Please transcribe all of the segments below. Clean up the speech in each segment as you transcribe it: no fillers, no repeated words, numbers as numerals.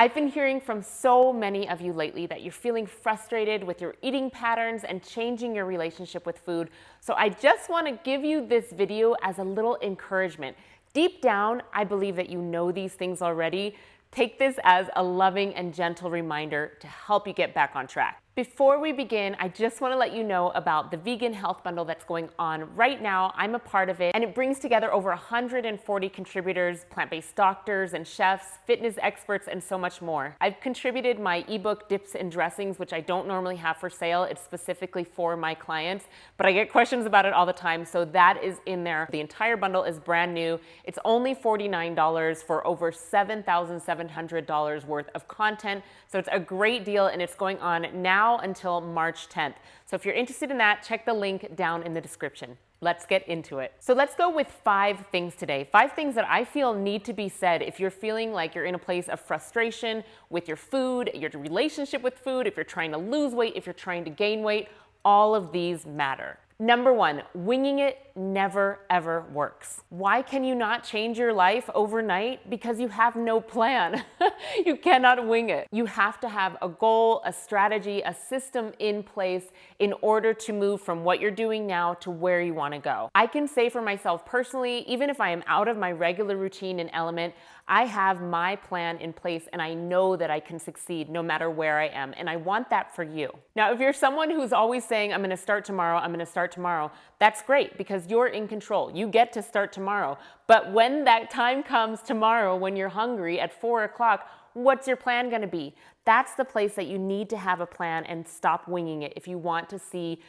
I've been hearing from so many of you lately that you're feeling frustrated with your eating patterns and changing your relationship with food. So I just want to give you this video as a little encouragement. Deep down, I believe that you know these things already. Take this as a loving and gentle reminder to help you get back on track. Before we begin, I just want to let you know about the Vegan Health Bundle that's going on right now. I'm a part of it, and it brings together over 140 contributors, plant-based doctors and chefs, fitness experts, and so much more. I've contributed my ebook, Dips and Dressings, which I don't normally have for sale. It's specifically for my clients, but I get questions about it all the time, so that is in there. The entire bundle is brand new. It's only $49 for over $7,700 worth of content, so it's a great deal, and it's going on now until March 10th. So if you're interested in that, check the link down in the description. Let's get into it. So let's go with 5 things today. 5 things that I feel need to be said if you're feeling like you're in a place of frustration with your food, your relationship with food, if you're trying to lose weight, if you're trying to gain weight. All of these matter. Number 1, winging it never ever works. Why can you not change your life overnight? Because you have no plan. You cannot wing it. You have to have a goal, a strategy, a system in place in order to move from what you're doing now to where you want to go. I can say for myself personally, even if I am out of my regular routine and element, I have my plan in place and I know that I can succeed no matter where I am. And I want that for you. Now, if you're someone who's always saying, I'm going to start tomorrow, I'm going to start tomorrow, that's great because you're in control. You get to start tomorrow. But when that time comes tomorrow, when you're hungry at 4 o'clock, what's your plan going to be? That's the place that you need to have a plan and stop winging it if you want to see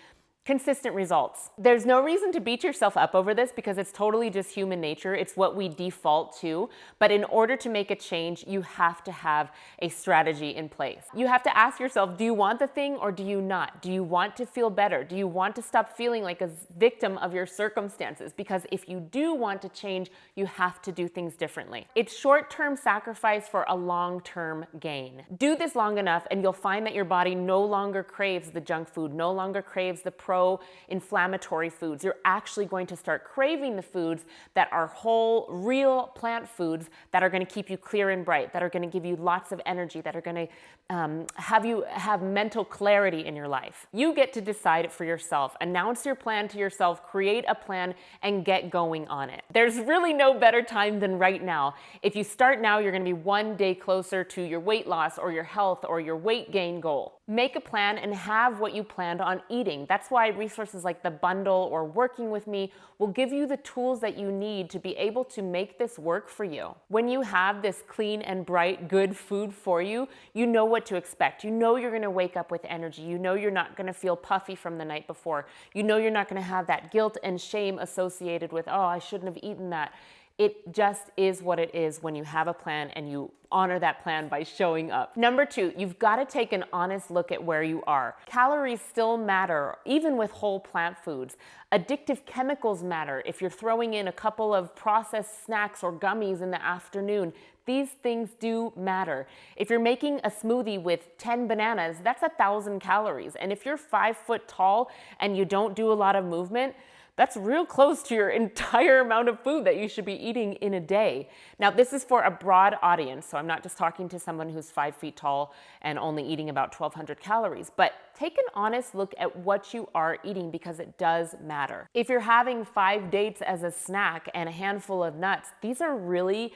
consistent results. There's no reason to beat yourself up over this because it's totally just human nature. It's what we default to. But in order to make a change, you have to have a strategy in place. You have to ask yourself, do you want the thing or do you not? Do you want to feel better? Do you want to stop feeling like a victim of your circumstances? Because if you do want to change, you have to do things differently. It's short-term sacrifice for a long-term gain. Do this long enough and you'll find that your body no longer craves the junk food, no longer craves the pro-inflammatory foods. You're actually going to start craving the foods that are whole, real plant foods that are going to keep you clear and bright, that are going to give you lots of energy, that are going to have you have mental clarity in your life. You get to decide it for yourself. Announce your plan to yourself, create a plan, and get going on it. There's really no better time than right now. If you start now, you're going to be one day closer to your weight loss or your health or your weight gain goal. Make a plan and have what you planned on eating. That's why resources like the bundle or working with me will give you the tools that you need to be able to make this work for you. When you have this clean and bright, good food for you, you know what to expect. You know you're going to wake up with energy. You know you're not going to feel puffy from the night before. You know you're not going to have that guilt and shame associated with, oh, I shouldn't have eaten that. It just is what it is when you have a plan and you honor that plan by showing up. Number 2, you've got to take an honest look at where you are. Calories still matter, even with whole plant foods. Addictive chemicals matter. If you're throwing in a couple of processed snacks or gummies in the afternoon, these things do matter. If you're making a smoothie with 10 bananas, that's 1,000 calories. And if you're 5 foot tall and you don't do a lot of movement, that's real close to your entire amount of food that you should be eating in a day. Now, this is for a broad audience, so I'm not just talking to someone who's 5 feet tall and only eating about 1,200 calories, but take an honest look at what you are eating because it does matter. If you're having 5 dates as a snack and a handful of nuts, these are really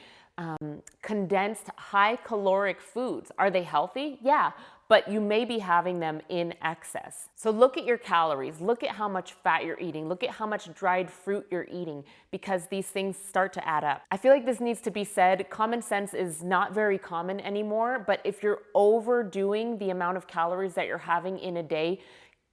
condensed, high caloric foods. Are they healthy? Yeah. But you may be having them in excess. So look at your calories, look at how much fat you're eating, look at how much dried fruit you're eating, because these things start to add up. I feel like this needs to be said. Common sense is not very common anymore, but if you're overdoing the amount of calories that you're having in a day,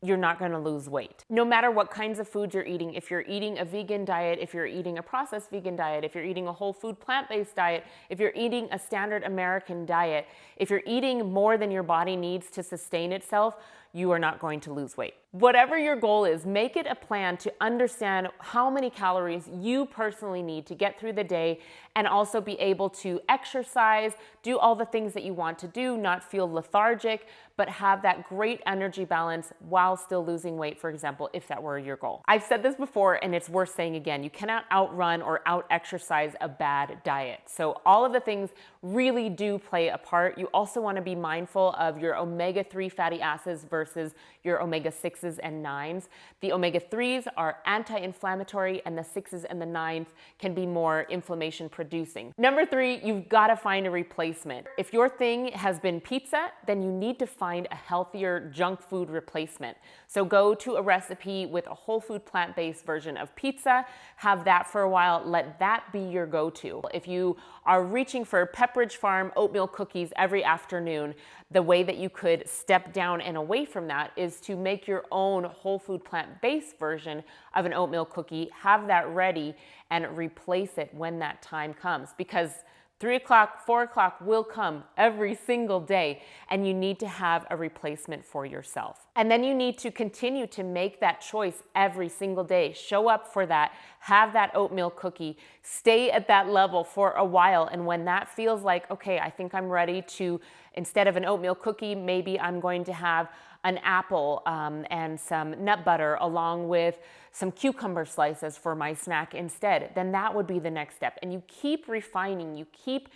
you're not going to lose weight. No matter what kinds of foods you're eating, if you're eating a vegan diet, if you're eating a processed vegan diet, if you're eating a whole food plant-based diet, if you're eating a standard American diet, if you're eating more than your body needs to sustain itself, you are not going to lose weight. Whatever your goal is, make it a plan to understand how many calories you personally need to get through the day and also be able to exercise, do all the things that you want to do, not feel lethargic, but have that great energy balance while still losing weight, for example, if that were your goal. I've said this before and it's worth saying again, you cannot outrun or out-exercise a bad diet. So all of the things really do play a part. You also want to be mindful of your omega-3 fatty acids versus your omega-6s and 9s. The omega-3s are anti-inflammatory and the 6s and the 9s can be more inflammation producing. Number 3, you've got to find a replacement. If your thing has been pizza, then you need to find a healthier junk food replacement. So go to a recipe with a whole food plant-based version of pizza, have that for a while, let that be your go-to. If you are reaching for Pepperidge Farm oatmeal cookies every afternoon, the way that you could step down and away from that is to make your own whole food plant-based version of an oatmeal cookie, have that ready, and replace it when that time comes. Because 3 o'clock, 4 o'clock will come every single day, and you need to have a replacement for yourself. And then you need to continue to make that choice every single day. Show up for that, have that oatmeal cookie, stay at that level for a while, and when that feels like, okay, I think I'm ready to, instead of an oatmeal cookie, maybe I'm going to have an apple and some nut butter along with some cucumber slices for my snack instead, then that would be the next step. And you keep refining, you keep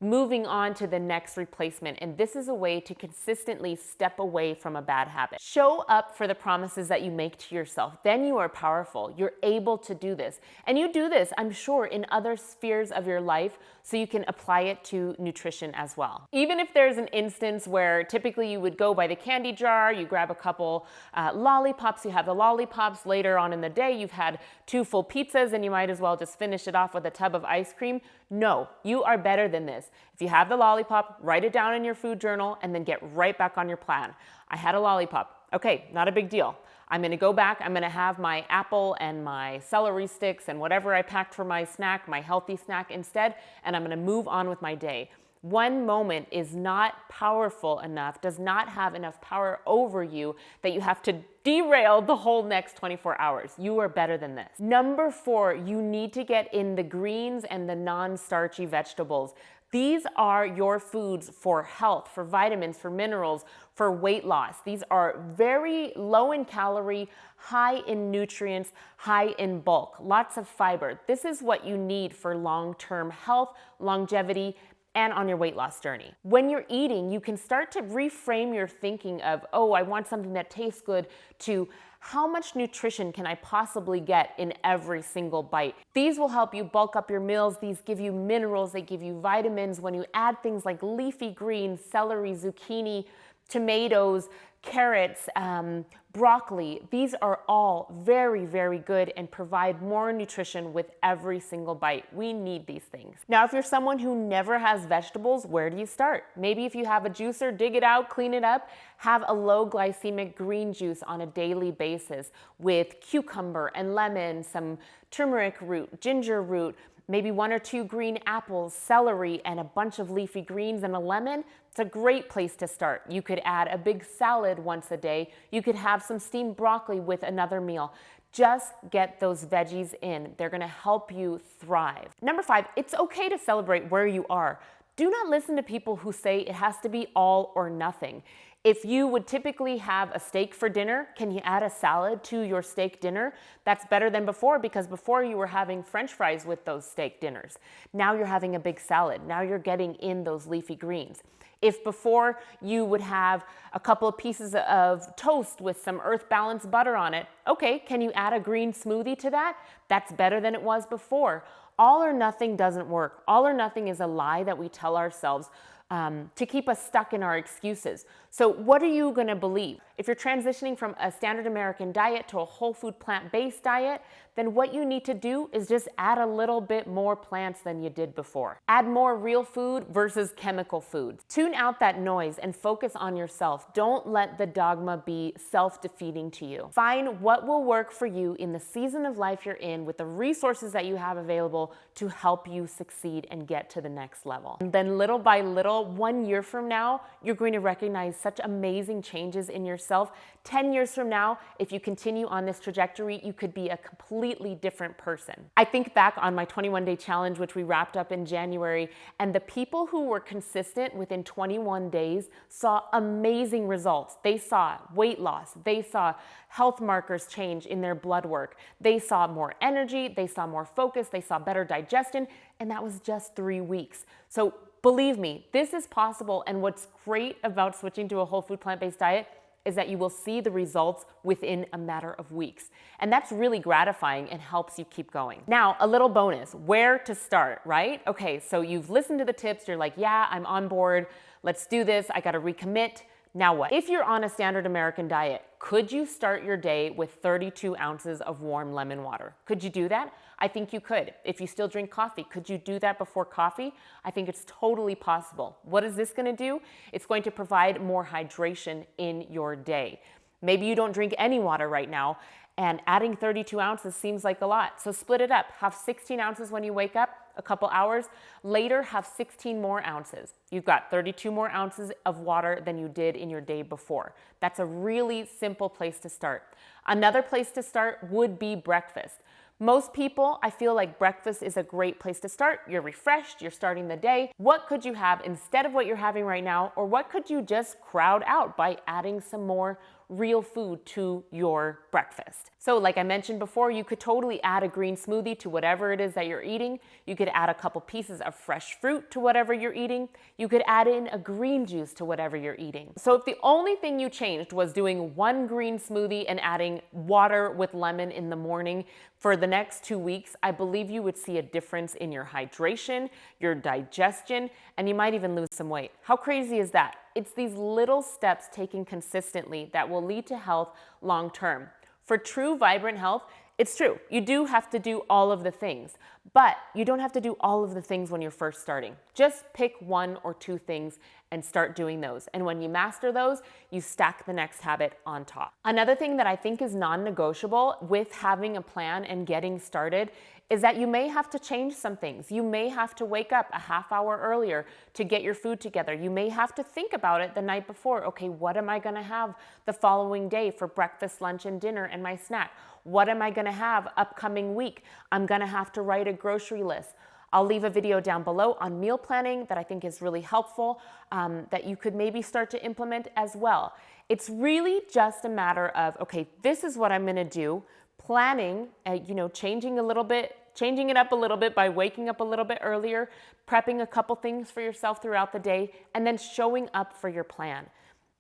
moving on to the next replacement. And this is a way to consistently step away from a bad habit. Show up for the promises that you make to yourself. Then you are powerful. You're able to do this. And you do this, I'm sure, in other spheres of your life, so you can apply it to nutrition as well. Even if there's an instance where typically you would go by the candy jar, you grab a couple lollipops, you have the lollipops, later on in the day you've had 2 full pizzas and you might as well just finish it off with a tub of ice cream. No, you are better than this. If you have the lollipop, write it down in your food journal and then get right back on your plan. I had a lollipop. Okay, not a big deal. I'm gonna go back, I'm gonna have my apple and my celery sticks and whatever I packed for my snack, my healthy snack instead, and I'm gonna move on with my day. One moment is not powerful enough, does not have enough power over you that you have to derail the whole next 24 hours. You are better than this. Number 4, you need to get in the greens and the non-starchy vegetables. These are your foods for health, for vitamins, for minerals, for weight loss. These are very low in calorie, high in nutrients, high in bulk, lots of fiber. This is what you need for long-term health, longevity, and on your weight loss journey. When you're eating, you can start to reframe your thinking of, oh, I want something that tastes good, to how much nutrition can I possibly get in every single bite? These will help you bulk up your meals. These give you minerals, they give you vitamins. When you add things like leafy greens, celery, zucchini, tomatoes, carrots, broccoli, these are all very, very good and provide more nutrition with every single bite. We need these things. Now, if you're someone who never has vegetables, where do you start? Maybe if you have a juicer, dig it out, clean it up, have a low glycemic green juice on a daily basis with cucumber and lemon, some turmeric root, ginger root, maybe 1 or 2 green apples, celery, and a bunch of leafy greens and a lemon. It's a great place to start. You could add a big salad once a day. You could have some steamed broccoli with another meal. Just get those veggies in. They're gonna help you thrive. Number 5, it's okay to celebrate where you are. Do not listen to people who say it has to be all or nothing. If you would typically have a steak for dinner, can you add a salad to your steak dinner? That's better than before, because before you were having French fries with those steak dinners. Now you're having a big salad. Now you're getting in those leafy greens. If before you would have a couple of pieces of toast with some earth balanced butter on it, okay, can you add a green smoothie to that? That's better than it was before. All or nothing doesn't work. All or nothing is a lie that we tell ourselves to keep us stuck in our excuses. So what are you gonna believe? If you're transitioning from a standard American diet to a whole food plant-based diet, then what you need to do is just add a little bit more plants than you did before. Add more real food versus chemical foods. Tune out that noise and focus on yourself. Don't let the dogma be self-defeating to you. Find what will work for you in the season of life you're in with the resources that you have available to help you succeed and get to the next level. And then little by little, little, 1 year from now, you're going to recognize such amazing changes in yourself. 10 years from now, if you continue on this trajectory, you could be a completely different person. I think back on my 21-day challenge, which we wrapped up in January, and the people who were consistent within 21 days saw amazing results. They saw weight loss. They saw health markers change in their blood work. They saw more energy. They saw more focus. They saw better digestion. And that was just 3 weeks. So believe me, this is possible. And what's great about switching to a whole food plant-based diet is that you will see the results within a matter of weeks. And that's really gratifying and helps you keep going. Now, a little bonus, where to start, right? Okay, so you've listened to the tips, you're like, yeah, I'm on board, let's do this, I gotta recommit. Now what? If you're on a standard American diet, could you start your day with 32 ounces of warm lemon water? Could you do that? I think you could. If you still drink coffee, could you do that before coffee? I think it's totally possible. What is this gonna do? It's going to provide more hydration in your day. Maybe you don't drink any water right now, and adding 32 ounces seems like a lot. So split it up. Have 16 ounces when you wake up, a couple hours. Later, have 16 more ounces. You've got 32 more ounces of water than you did in your day before. That's a really simple place to start. Another place to start would be breakfast. Most people, I feel like breakfast is a great place to start. You're refreshed, you're starting the day. What could you have instead of what you're having right now, or what could you just crowd out by adding some more real food to your breakfast? So like I mentioned before, you could totally add a green smoothie to whatever it is that you're eating. You could add a couple pieces of fresh fruit to whatever you're eating. You could add in a green juice to whatever you're eating. So if the only thing you changed was doing one green smoothie and adding water with lemon in the morning for the next 2 weeks, I believe you would see a difference in your hydration, your digestion, and you might even lose some weight. How crazy is that? It's these little steps taken consistently that will lead to health long term. For true vibrant health, it's true, you do have to do all of the things, but you don't have to do all of the things when you're first starting. Just pick 1 or 2 things and start doing those. And when you master those, you stack the next habit on top. Another thing that I think is non-negotiable with having a plan and getting started is that you may have to change some things. You may have to wake up a half hour earlier to get your food together. You may have to think about it the night before. Okay, what am I gonna have the following day for breakfast, lunch, and dinner and my snack? What am I gonna have upcoming week? I'm gonna have to write a grocery list. I'll leave a video down below on meal planning that I think is really helpful that you could maybe start to implement as well. It's really just a matter of, okay, this is what I'm gonna do. Planning, changing it up a little bit by waking up a little bit earlier, prepping a couple things for yourself throughout the day, and then showing up for your plan.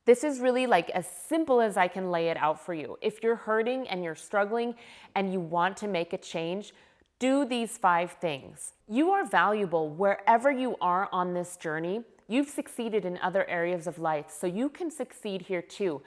This is really like as simple as I can lay it out for you. If you're hurting and you're struggling and you want to make a change, do these 5 things. You are valuable wherever you are on this journey. You've succeeded in other areas of life, so you can succeed here too.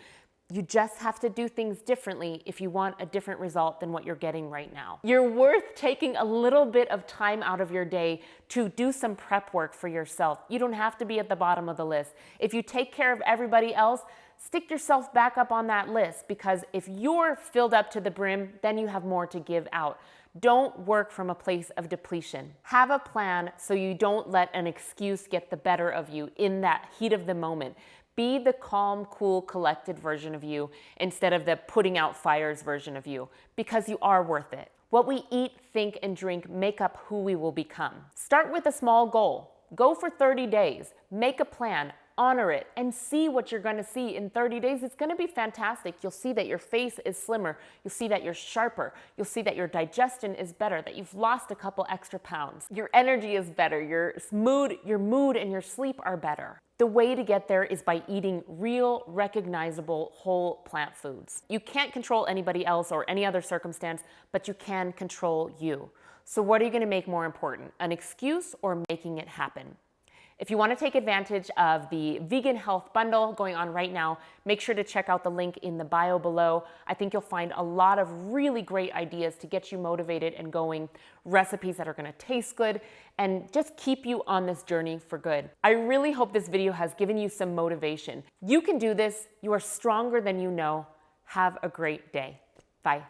You just have to do things differently if you want a different result than what you're getting right now. You're worth taking a little bit of time out of your day to do some prep work for yourself. You don't have to be at the bottom of the list. If you take care of everybody else, stick yourself back up on that list, because if you're filled up to the brim, then you have more to give out. Don't work from a place of depletion. Have a plan so you don't let an excuse get the better of you in that heat of the moment. Be the calm, cool, collected version of you instead of the putting out fires version of you, because you are worth it. What we eat, think, and drink make up who we will become. Start with a small goal. Go for 30 days. Make a plan. Honor it and see what you're going to see in 30 days. It's going to be fantastic. You'll see that your face is slimmer. You'll see that you're sharper. You'll see that your digestion is better, that you've lost a couple extra pounds. Your energy is better. Your mood and your sleep are better. The way to get there is by eating real, recognizable, whole plant foods. You can't control anybody else or any other circumstance, but you can control you. So what are you going to make more important? An excuse or making it happen? If you want to take advantage of the vegan health bundle going on right now, make sure to check out the link in the bio below. I think you'll find a lot of really great ideas to get you motivated and going, recipes that are going to taste good and just keep you on this journey for good. I really hope this video has given you some motivation. You can do this. You are stronger than you know. Have a great day. Bye.